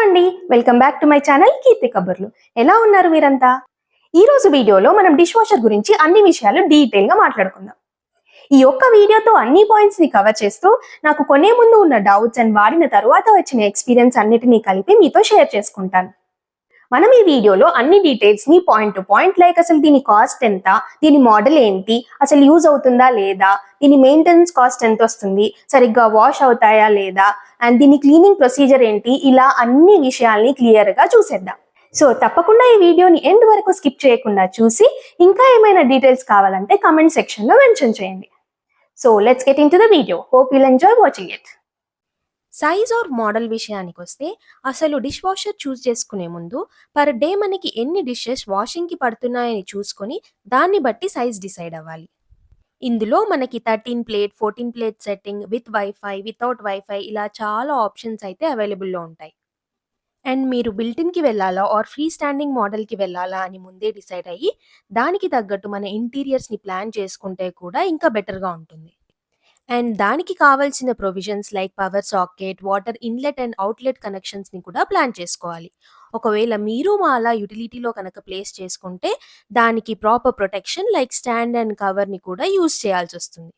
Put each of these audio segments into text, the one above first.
అండి, welcome back to my channel Keerthi Kaburlu. ఎలా ఉన్నారు మీరంతా? ఈ రోజు వీడియోలో మనం డిష్ వాషర్ గురించి అన్ని విషయాలు డీటెయిల్ గా మాట్లాడుకుందాం. ఈ ఒక్క వీడియోతో అన్ని పాయింట్స్ ని కవర్ చేస్తూ నాకు కొనే ముందు ఉన్న డౌట్స్ అండ్ వాడిన తర్వాత వచ్చిన ఎక్స్పీరియన్స్ అన్నిటినీ కలిపి మీతో షేర్ చేసుకుంటాను. మనం ఈ వీడియోలో అన్ని డీటెయిల్స్ ని పాయింట్ టు పాయింట్, లైక్ అసలు దీని కాస్ట్ ఎంత, దీని మోడల్ ఏంటి, అసలు యూజ్ అవుతుందా లేదా, దీని మెయింటెనెన్స్ కాస్ట్ ఎంత వస్తుంది, సరిగ్గా వాష్ అవుతాయా లేదా, అండ్ దీని క్లీనింగ్ ప్రొసీజర్ ఏంటి, ఇలా అన్ని విషయాల్ని క్లియర్ గా చూసేద్దాం. సో తప్పకుండా ఈ వీడియోని ఎండ్ వరకు స్కిప్ చేయకుండా చూసి ఇంకా ఏమైనా డీటెయిల్స్ కావాలంటే కమెంట్ సెక్షన్ లో మెన్షన్ చేయండి. So let's get in to the video. Hope you'll enjoy watching it. Size are model విషయానికి వస్తే అసలు డిష్ వాషర్ చూస్ చేసుకునే ముందు పర్ డే మనకి ఎన్ని డిషెస్ వాషింగ్కి పడుతున్నాయని చూసుకొని దాన్ని బట్టి సైజ్ డిసైడ్ అవ్వాలి. ఇందులో మనకి 13 plate, 14 plate setting, with wifi, without wifi, ఇలా చాలా ఆప్షన్స్ అయితే అవైలబుల్లో ఉంటాయి. అండ్ మీరు బిల్టిన్కి వెళ్ళాలా ఆర్ ఫ్రీ స్టాండింగ్ మోడల్కి వెళ్ళాలా అని ముందే డిసైడ్ అయ్యి దానికి తగ్గట్టు మన ఇంటీరియర్స్ని ప్లాన్ చేసుకుంటే కూడా ఇంకా బెటర్గా ఉంటుంది. అండ్ దానికి కావాల్సిన provisions like power socket, water inlet and outlet కనెక్షన్స్ని కూడా ప్లాన్ చేసుకోవాలి. ఒకవేళ మీరు మా అలా యుటిలిటీలో కనుక ప్లేస్ చేసుకుంటే దానికి proper protection like stand and కవర్ని కూడా యూజ్ చేయాల్సి వస్తుంది.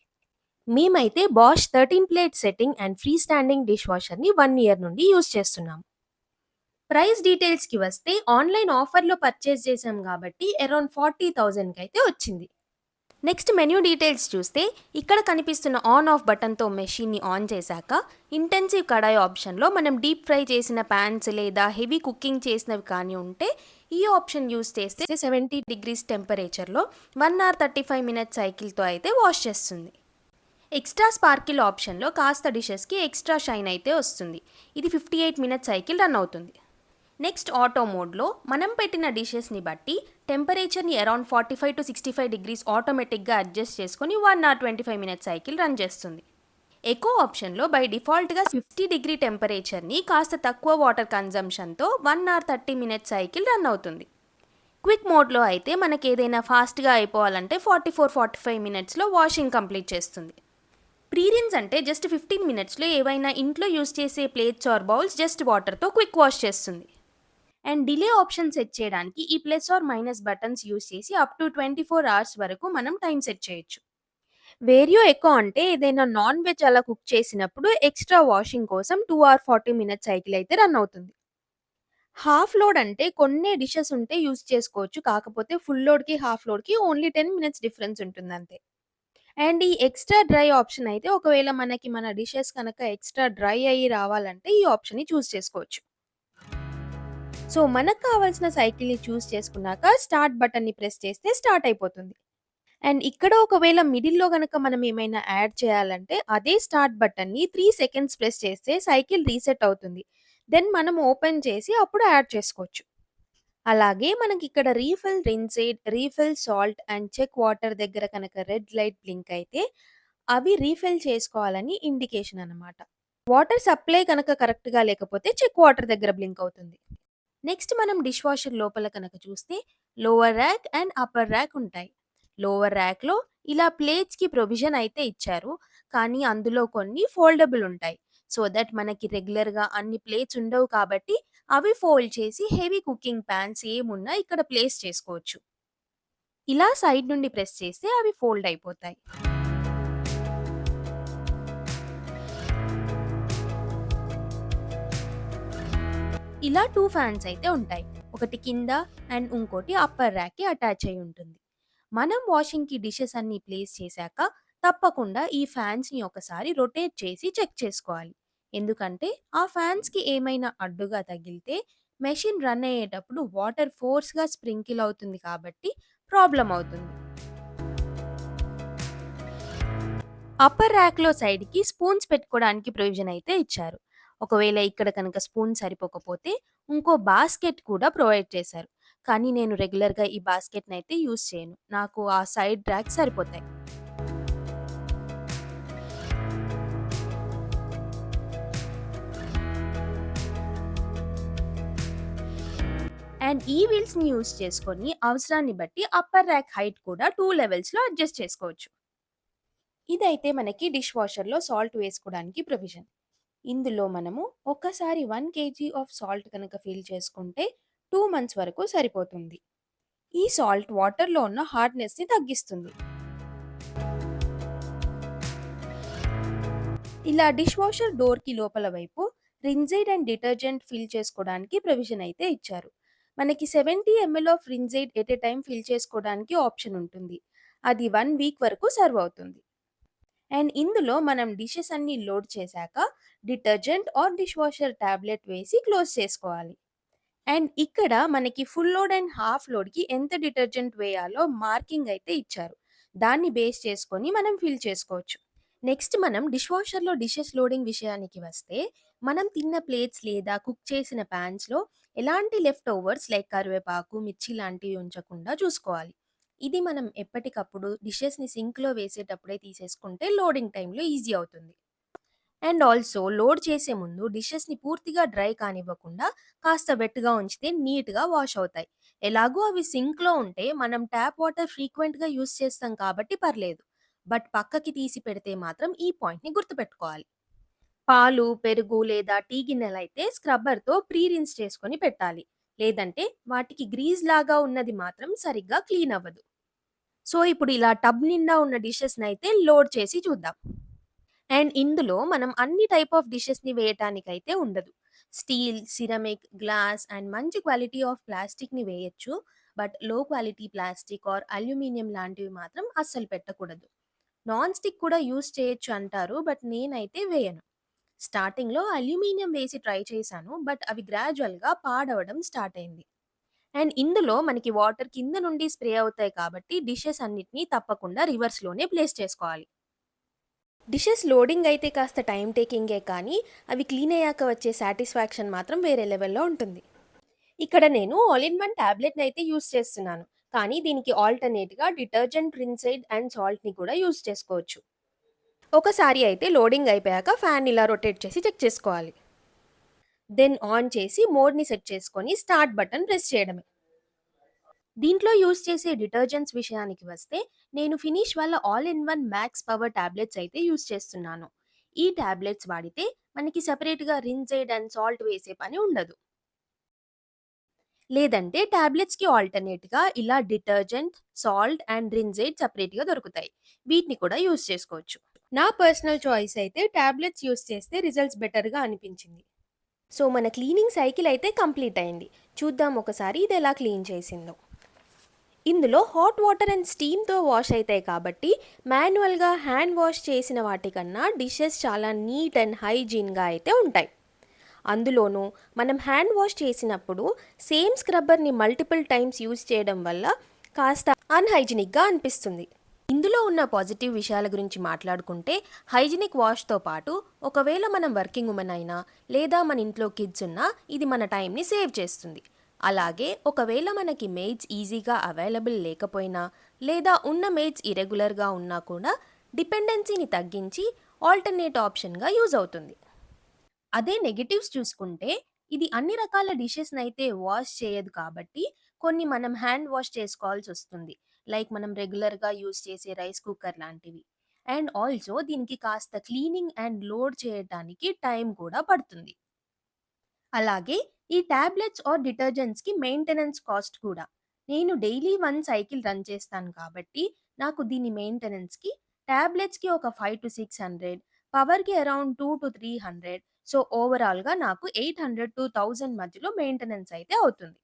మేమైతే Bosch 13 plate setting and free standing dish వాషర్ని 1 ఇయర్ నుండి యూజ్ చేస్తున్నాం. ప్రైస్ డీటెయిల్స్కి వస్తే ఆన్లైన్ ఆఫర్లో పర్చేస్ చేసాం కాబట్టి అరౌండ్ 40,000కి అయితే వచ్చింది. నెక్స్ట్ మెన్యూ డీటెయిల్స్ చూస్తే ఇక్కడ కనిపిస్తున్న ఆన్ ఆఫ్ బటన్తో మెషిన్ని ఆన్ చేశాక ఇంటెన్సివ్ కడాయి ఆప్షన్లో మనం డీప్ ఫ్రై చేసిన ప్యాన్స్ లేదా హెవీ కుకింగ్ చేసినవి కానీ ఉంటే ఈ ఆప్షన్ యూస్ చేస్తే 70 డిగ్రీస్ టెంపరేచర్లో 1 అవర్ 35 మినిట్స్ సైకిల్తో అయితే వాష్ చేస్తుంది. ఎక్స్ట్రా స్పార్కిల్ ఆప్షన్లో కాస్త డిషెస్కి ఎక్స్ట్రా షైన్ అయితే వస్తుంది. ఇది 58 మినిట్స్ సైకిల్ రన్ అవుతుంది. నెక్స్ట్ ఆటో మోడ్లో మనం పెట్టిన డిషెస్ని బట్టి టెంపరేచర్ని అరౌండ్ 45 to 65 డిగ్రీస్ ఆటోమేటిక్గా అడ్జస్ట్ చేసుకొని 1 అవర్ 25 మినిట్స్ సైకిల్ రన్ చేస్తుంది. ఎకో ఆప్షన్లో బై డిఫాల్ట్గా 50 డిగ్రీ టెంపరేచర్ని కాస్త తక్కువ వాటర్ కన్జంప్షన్తో 1 అవర్ 30 మినిట్స్ సైకిల్ రన్ అవుతుంది. క్విక్ మోడ్లో అయితే మనకి ఏదైనా ఫాస్ట్గా అయిపోవాలంటే 44-45 మినిట్స్లో వాషింగ్ కంప్లీట్ చేస్తుంది. ప్రీరిన్స్ అంటే జస్ట్ 15 మినిట్స్లో ఏవైనా ఇంట్లో యూస్ చేసే ప్లేట్స్ ఆర్ బౌల్స్ జస్ట్ వాటర్తో క్విక్ వాష్ చేస్తుంది. అండ్ డిలే ఆప్షన్ సెట్ చేయడానికి ఈ plus or minus buttons use చేసి అప్ టు 24 అవర్స్ వరకు మనం టైం సెట్ చేయొచ్చు. వేరియో ఎక్కువ అంటే ఏదైనా నాన్ వెజ్ అలా కుక్ చేసినప్పుడు ఎక్స్ట్రా వాషింగ్ కోసం 2 అవర్ 40 మినిట్స్ సైకిల్ అయితే రన్ అవుతుంది. హాఫ్ లోడ్ అంటే కొన్ని డిషెస్ ఉంటే యూస్ చేసుకోవచ్చు, కాకపోతే ఫుల్ లోడ్కి హాఫ్ లోడ్కి ఓన్లీ 10 మినిట్స్ డిఫరెన్స్ ఉంటుంది అంతే. అండ్ ఈ ఎక్స్ట్రా డ్రై ఆప్షన్ అయితే ఒకవేళ మనకి మన డిషెస్ కనుక ఎక్స్ట్రా డ్రై అయ్యి రావాలంటే ఈ ఆప్షన్ని చూస్ చేసుకోవచ్చు. సో మనకు కావాల్సిన సైకిల్ని చూస్ చేసుకున్నాక స్టార్ట్ బటన్ని ప్రెస్ చేస్తే స్టార్ట్ అయిపోతుంది. అండ్ ఇక్కడ ఒకవేళ మిడిల్లో కనుక మనం ఏమైనా యాడ్ చేయాలంటే అదే స్టార్ట్ బటన్ని 3 సెకండ్స్ ప్రెస్ చేస్తే సైకిల్ రీసెట్ అవుతుంది. దెన్ మనం ఓపెన్ చేసి అప్పుడు యాడ్ చేసుకోవచ్చు. అలాగే మనకి ఇక్కడ refill rinse aid, refill salt and check water దగ్గర కనుక రెడ్ లైట్ బ్లింక్ అయితే అవి రీఫిల్ చేసుకోవాలని ఇండికేషన్ అన్నమాట. వాటర్ సప్లై కనుక కరెక్ట్గా లేకపోతే చెక్ వాటర్ దగ్గర బ్లింక్ అవుతుంది. నెక్స్ట్ మనం డిష్ వాషర్ లోపల కనుక చూస్తే lower rack and upper rack ఉంటాయి. లోవర్ ర్యాక్లో ఇలా ప్లేట్స్కి ప్రొవిజన్ అయితే ఇచ్చారు, కానీ అందులో కొన్ని ఫోల్డబుల్ ఉంటాయి. సో దట్ మనకి రెగ్యులర్గా అన్ని ప్లేట్స్ ఉండవు కాబట్టి అవి ఫోల్డ్ చేసి హెవీ కుకింగ్ ప్యాన్స్ ఏమున్నా ఇక్కడ ప్లేస్ చేసుకోవచ్చు. ఇలా సైడ్ నుండి ప్రెస్ చేస్తే అవి ఫోల్డ్ అయిపోతాయి. ఇలా 2 ఫ్యాన్స్ అయితే ఉంటాయి. ఒకటి కింద అండ్ ఇంకోటి అప్పర్ ర్యాక్‌కి అటాచ్ అయ్యి ఉంటుంది. మనం వాషింగ్‌కి డిషెస్ అన్నీ ప్లేస్ చేశాక తప్పకుండా ఈ ఫ్యాన్స్‌ని ఒకసారి రొటేట్ చేసి చెక్ చేసుకోవాలి. ఎందుకంటే ఆ ఫ్యాన్స్‌కి ఏమైనా అడ్డుగా తగిలితే మెషిన్ రన్ అయ్యేటప్పుడు వాటర్ ఫోర్స్‌గా స్ప్రింకిల్ అవుతుంది కాబట్టి ప్రాబ్లమ్ అవుతుంది. అప్పర్ ర్యాక్‌లో సైడ్‌కి స్పూన్స్ పెట్టుకోవడానికి ప్రొవిజన్ అయితే ఇచ్చారు. ఒకవేళ ఇక్కడ కనుక స్పూన్ సరిపోకపోతే ఇంకో బాస్కెట్ కూడా ప్రొవైడ్ చేశారు. కానీ నేను రెగ్యులర్‌గా ఈ బాస్కెట్‌నైతే యూజ్ చేయను. నాకు ఆ సైడ్ ర్యాక్ సరిపోతాయి. అండ్ ఈ వీల్స్‌ని యూజ్ చేసుకొని అవసరాన్ని బట్టి అప్పర్ ర్యాక్ హైట్ కూడా 2 లెవెల్స్‌లో అడ్జస్ట్ చేసుకోవచ్చు. ఇదైతే మనకి డిష్ వాషర్‌లో సాల్ట్ వేసుకోవడానికి ప్రొవిజన్. ఇందులో మనము ఒక్కసారి 1 కేజీ ఆఫ్ సాల్ట్ కనుక ఫిల్ చేసుకుంటే 2 మంత్స్ వరకు సరిపోతుంది. ఈ సాల్ట్ వాటర్‌లో ఉన్న హార్డ్‌నెస్‌ని తగ్గిస్తుంది. ఇలా డిష్ వాషర్ డోర్‌కి లోపల వైపు రిన్సైడ్ అండ్ డిటర్జెంట్ ఫిల్ చేసుకోవడానికి ప్రొవిజన్ అయితే ఇచ్చారు. మనకి 70 ML of rinse aid at a time fill చేసుకోవడానికి ఆప్షన్ ఉంటుంది. అది 1 వీక్ వరకు సర్వ్ అవుతుంది. అండ్ ఇందులో మనం డిషెస్ అన్నీ లోడ్ చేశాక detergent or dishwasher tablet వేసి క్లోజ్ చేసుకోవాలి. అండ్ ఇక్కడ మనకి ఫుల్ లోడ్ అండ్ హాఫ్ లోడ్‌కి ఎంత డిటర్జెంట్ వేయాలో మార్కింగ్ అయితే ఇచ్చారు. దాన్ని బేస్ చేసుకొని మనం ఫిల్ చేసుకోవచ్చు. నెక్స్ట్ మనం డిష్ వాషర్‌లో డిషెస్ లోడింగ్ విషయానికి వస్తే, మనం తిన్న ప్లేట్స్ లేదా కుక్ చేసిన పాన్స్‌లో ఎలాంటి లెఫ్ట్ ఓవర్స్ లైక్ కరివేపాకు, మిర్చి లాంటివి ఉంచకుండా చూసుకోవాలి. ఇది మనం ఎప్పటికప్పుడు డిషెస్‌ని సింక్‌లో వేసేటప్పుడే తీసేసుకుంటే లోడింగ్ టైమ్‌లో ఈజీ అవుతుంది. అండ్ ఆల్సో లోడ్ చేసే ముందు డిషెస్‌ని పూర్తిగా డ్రై కానివ్వకుండా కాస్త వెట్‌గా ఉంచితే నీట్‌గా వాష్ అవుతాయి. ఎలాగో అవి సింక్‌లో ఉంటే మనం ట్యాప్ వాటర్ ఫ్రీక్వెంట్‌గా యూజ్ చేస్తాం కాబట్టి పర్లేదు. బట్ పక్కకి తీసి పెడితే మాత్రం ఈ పాయింట్‌ని గుర్తుపెట్టుకోవాలి. పాలు, పెరుగు లేదా టీ గిన్నెలైతే స్క్రబ్బర్‌తో ప్రీ రిన్స్ చేసుకొని పెట్టాలి. లేదంటే వాటికి గ్రీజ్ లాగా ఉన్నది మాత్రం సరిగ్గా క్లీన్ అవ్వదు. సో, ఇప్పుడు ఇలా టబ్ నిండా ఉన్న డిషెస్‌నైతే లోడ్ చేసి చూద్దాం. అండ్ ఇందులో మనం అన్ని టైప్ ఆఫ్ డిషెస్‌ని వేయటానికైతే ఉండదు. స్టీల్, సిరమిక్, గ్లాస్ అండ్ మంచి క్వాలిటీ ఆఫ్ ప్లాస్టిక్‌ని వేయొచ్చు. బట్ లో క్వాలిటీ ప్లాస్టిక్ ఆర్ అల్యూమినియం లాంటివి మాత్రం అస్సలు పెట్టకూడదు. నాన్ స్టిక్ కూడా యూజ్ చేయొచ్చు అంటారు. బట్ నేనైతే వేయను. స్టార్టింగ్‌లో అల్యూమినియం వేసి ట్రై చేశాను. బట్ అవి గ్రాడ్యుయల్‌గా పాడవడం స్టార్ట్ అయింది. అండ్ ఇందులో మనకి వాటర్ కింద నుండి స్ప్రే అవుతాయి కాబట్టి డిషెస్ అన్నిటిని తప్పకుండా రివర్స్‌లోనే ప్లేస్ చేసుకోవాలి. డిషెస్ లోడింగ్ అయితే కాస్త టైం టేకింగే కానీ, అవి క్లీన్ అయ్యాక వచ్చే సాటిస్ఫాక్షన్ మాత్రం వేరే లెవెల్‌లో ఉంటుంది. ఇక్కడ నేను ఆల్ ఇన్ వన్ టాబ్లెట్‌నయితే యూజ్ చేస్తున్నాను. కానీ దీనికి ఆల్టర్‌నేట్‌గా డిటర్జెంట్, రిన్సైడ్ అండ్ సాల్ట్‌ని కూడా యూజ్ చేసుకోవచ్చు. ఒకసారి అయితే లోడింగ్ అయిపోయాక ఫ్యాన్ ఇలా రొటేట్ చేసి చెక్ చేసుకోవాలి. దెన్ ఆన్ చేసి మోడ్‌ని సెట్ చేసుకొని స్టార్ట్ బటన్ ప్రెస్ చేయడమే. దీంట్లో యూజ్ చేసే డిటర్జెంట్స్ విషయానికి వస్తే, నేను ఫినిష్ వాళ్ళ all in one max power tablets అయితే యూజ్ చేస్తున్నాను. ఈ టాబ్లెట్స్ వాడితే మనకి సెపరేట్‌గా రిన్సైడ్ అండ్ సాల్ట్ వేసే పని ఉండదు. లేదంటే టాబ్లెట్స్‌కి ఆల్టర్‌నేట్‌గా ఇలా డిటర్జెంట్, సాల్ట్ అండ్ రిన్సైడ్ సెపరేట్‌గా దొరుకుతాయి. వీటిని కూడా యూజ్ చేసుకోవచ్చు. నా పర్సనల్ చాయిస్ అయితే టాబ్లెట్స్ యూజ్ చేస్తే రిజల్ట్స్ బెటర్‌గా అనిపించింది. సో, మన క్లీనింగ్ సైకిల్ అయితే కంప్లీట్ అయింది. చూద్దాం ఒకసారి ఇది ఎలా క్లీన్ చేసిందో. ఇందులో హాట్ వాటర్ అండ్ స్టీమ్‌తో వాష్ అయితాయి కాబట్టి, మాన్యువల్‌గా హ్యాండ్ వాష్ చేసిన వాటికన్నా డిషెస్ చాలా నీట్ అండ్ హైజీన్‌గా అయితే ఉంటాయి. అందులోనూ మనం హ్యాండ్ వాష్ చేసినప్పుడు సేమ్ స్క్రబ్బర్‌ని మల్టిపుల్ టైమ్స్ యూజ్ చేయడం వల్ల కాస్త అన్‌హైజినిక్‌గా అనిపిస్తుంది. ఇందులో ఉన్న పాజిటివ్ విషయాల గురించి మాట్లాడుకుంటే, హైజినిక్ వాష్‌తో పాటు ఒకవేళ మనం వర్కింగ్ వుమెన్ అయినా, లేదా మన ఇంట్లో కిడ్స్ ఉన్నా ఇది మన టైంని సేవ్ చేస్తుంది. అలాగే ఒకవేళ మనకి మెయిడ్స్ ఈజీగా అవైలబుల్ లేకపోయినా, లేదా ఉన్న మెయిడ్స్ ఇరెగ్యులర్‌గా ఉన్నా కూడా డిపెండెన్సీని తగ్గించి ఆల్టర్‌నేట్ ఆప్షన్‌గా యూజ్ అవుతుంది. అదే నెగెటివ్స్ చూసుకుంటే, ఇది అన్ని రకాల డిషెస్‌నైతే వాష్ చేయదు కాబట్టి, కొన్ని మనం హ్యాండ్ వాష్ చేసుకోవాల్సొస్తుంది. లైక్ మనం రెగ్యులర్‌గా యూజ్ చేసే రైస్ కుక్కర్ లాంటివి. అండ్ ఆల్సో దీనికి కాస్త క్లీనింగ్ అండ్ లోడ్ చేయటానికి టైం కూడా పడుతుంది. అలాగే ఈ టాబ్లెట్స్ ఆర్ డిటర్జెంట్స్‌కి మెయింటెనెన్స్ కాస్ట్ కూడా. నేను డైలీ 1 సైకిల్ రన్ చేస్తాను కాబట్టి, నాకు దీని మెయింటెనెన్స్‌కి టాబ్లెట్స్‌కి ఒక 5-600, పవర్‌కి అరౌండ్ 2-300. సో, ఓవరాల్‌గా నాకు 800-1000 మధ్యలో మెయింటెనెన్స్ అయితే అవుతుంది.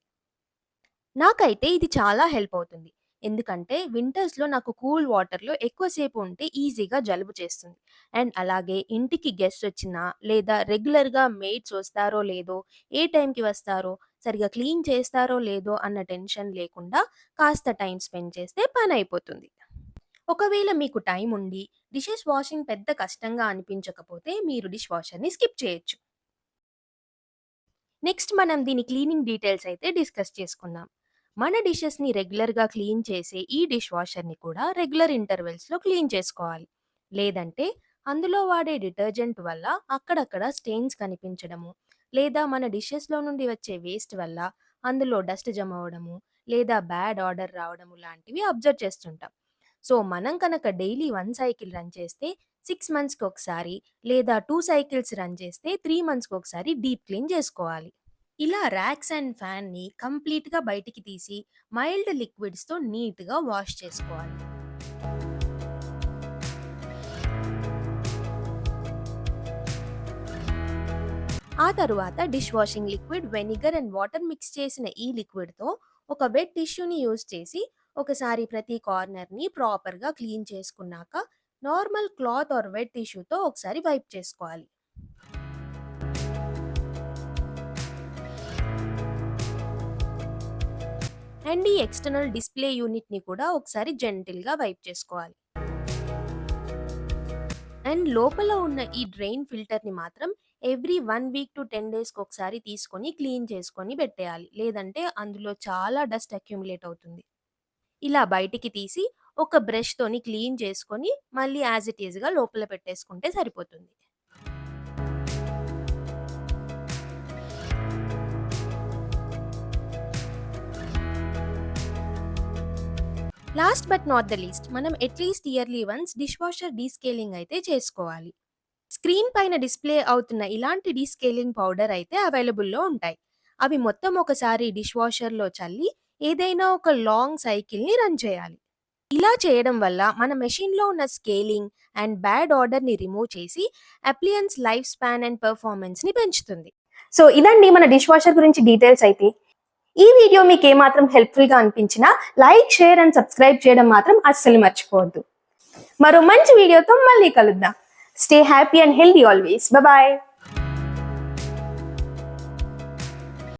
నాకైతే ఇది చాలా హెల్ప్ అవుతుంది. ఎందుకంటే వింటర్స్‌లో నాకు కూల్ వాటర్‌లో ఎక్కువ సేపు ఉంటే ఈజీగా జలుబు చేస్తుంది. అండ్ అలాగే ఇంటికి గెస్ట్స్ వచ్చినా లేదా రెగ్యులర్‌గా మెయిడ్స్ వస్తారో లేదో, ఏ టైంకి వస్తారో, సరిగ్గా క్లీన్ చేస్తారో లేదో అన్న టెన్షన్ లేకుండా కాస్త టైమ్ స్పెండ్ చేస్తే పనైపోతుంది. ఒకవేళ మీకు టైం ఉండి డిషెస్ వాషింగ్ పెద్ద కష్టంగా అనిపించకపోతే మీరు డిష్ వాషర్‌ని స్కిప్ చేయొచ్చు. నెక్స్ట్ మనం దీని క్లీనింగ్ డీటెయిల్స్ అయితే డిస్కస్ చేసుకుందాం. మన డిషెస్‌ని రెగ్యులర్‌గా క్లీన్ చేసే ఈ డిష్ వాషర్‌ని కూడా రెగ్యులర్ ఇంటర్వెల్స్‌లో క్లీన్ చేసుకోవాలి. లేదంటే అందులో వాడే డిటర్జెంట్ వల్ల అక్కడక్కడ స్టెయిన్స్ కనిపించడము, లేదా మన డిషెస్‌లో నుండి వచ్చే వేస్ట్ వల్ల అందులో డస్ట్ జమ అవ్వడము, లేదా బ్యాడ్ ఆర్డర్ రావడము లాంటివి అబ్జర్వ్ చేస్తుంటాం. సో, మనం కనుక డైలీ 1 సైకిల్ రన్ చేస్తే 6 మంత్స్‌కి ఒకసారి లేదా 2 సైకిల్స్ రన్ చేస్తే 3 మంత్స్‌కి ఒకసారి డీప్ క్లీన్ చేసుకోవాలి. ఇలా ర్యాక్స్ అండ్ ఫ్యాన్‌ని కంప్లీట్‌గా బయటికి తీసి మైల్డ్ లిక్విడ్స్‌తో నీట్‌గా వాష్ చేసుకోవాలి. ఆ తరువాత dish washing liquid, vinegar and water mix చేసిన ఈ లిక్విడ్‌తో ఒక వెట్ టిష్యూని యూజ్ చేసి ఒకసారి ప్రతి కార్నర్‌ని ప్రాపర్‌గా క్లీన్ చేసుకున్నాక నార్మల్ క్లాత్ ఆర్ వెట్ టిష్యూతో ఒకసారి వైప్ చేసుకోవాలి. అండ్ ఈ ఎక్స్టర్నల్ డిస్ప్లే యూనిట్‌ని కూడా ఒకసారి జెంటిల్‌గా వైప్ చేసుకోవాలి. అండ్ లోపల ఉన్న ఈ డ్రైన్ ఫిల్టర్‌ని మాత్రం ఎవ్రీ 1 వీక్ టు 10 డేస్‌కి ఒకసారి తీసుకొని క్లీన్ చేసుకొని పెట్టేయాలి. లేదంటే అందులో చాలా డస్ట్ అక్యుములేట్ అవుతుంది. ఇలా బయటికి తీసి ఒక బ్రష్‌తోని క్లీన్ చేసుకొని మళ్ళీ యాజ్ ఇట్ ఈస్‌గా లోపల పెట్టేసుకుంటే సరిపోతుంది. Last but not the least మనం at least yearly once dish washer descaling అయితే చేసుకోవాలి. స్క్రీన్ పైన డిస్‌ప్లే అవుతున్న ఇలాంటి డీస్కేలింగ్ పౌడర్ అయితే అవైలబుల్‌లో ఉంటాయి. అవి మొత్తం ఒకసారి డిష్ వాషర్‌లో చల్లి ఏదైనా ఒక లాంగ్ సైకిల్‌ని రన్ చేయాలి. ఇలా చేయడం వల్ల మన మెషిన్‌లో ఉన్న స్కేలింగ్ అండ్ బ్యాడ్ ఆర్డర్‌ని రిమూవ్ చేసి అప్లియన్స్ లైఫ్ స్పాన్ అండ్ పెర్ఫార్మెన్స్‌ని పెంచుతుంది. సో ఇదండి మన డిష్ వాషర్ గురించి డీటెయిల్స్ అయితే. ఈ వీడియో మీకు ఏమాత్రం హెల్ప్ఫుల్‌గా అనిపించినా లైక్, షేర్ అండ్ సబ్స్క్రైబ్ చేయడం మాత్రం అస్సలు మర్చిపోవద్దు. మరో మంచి వీడియోతో మళ్ళీ కలుద్దాం. Stay happy and healthy always. Bye bye.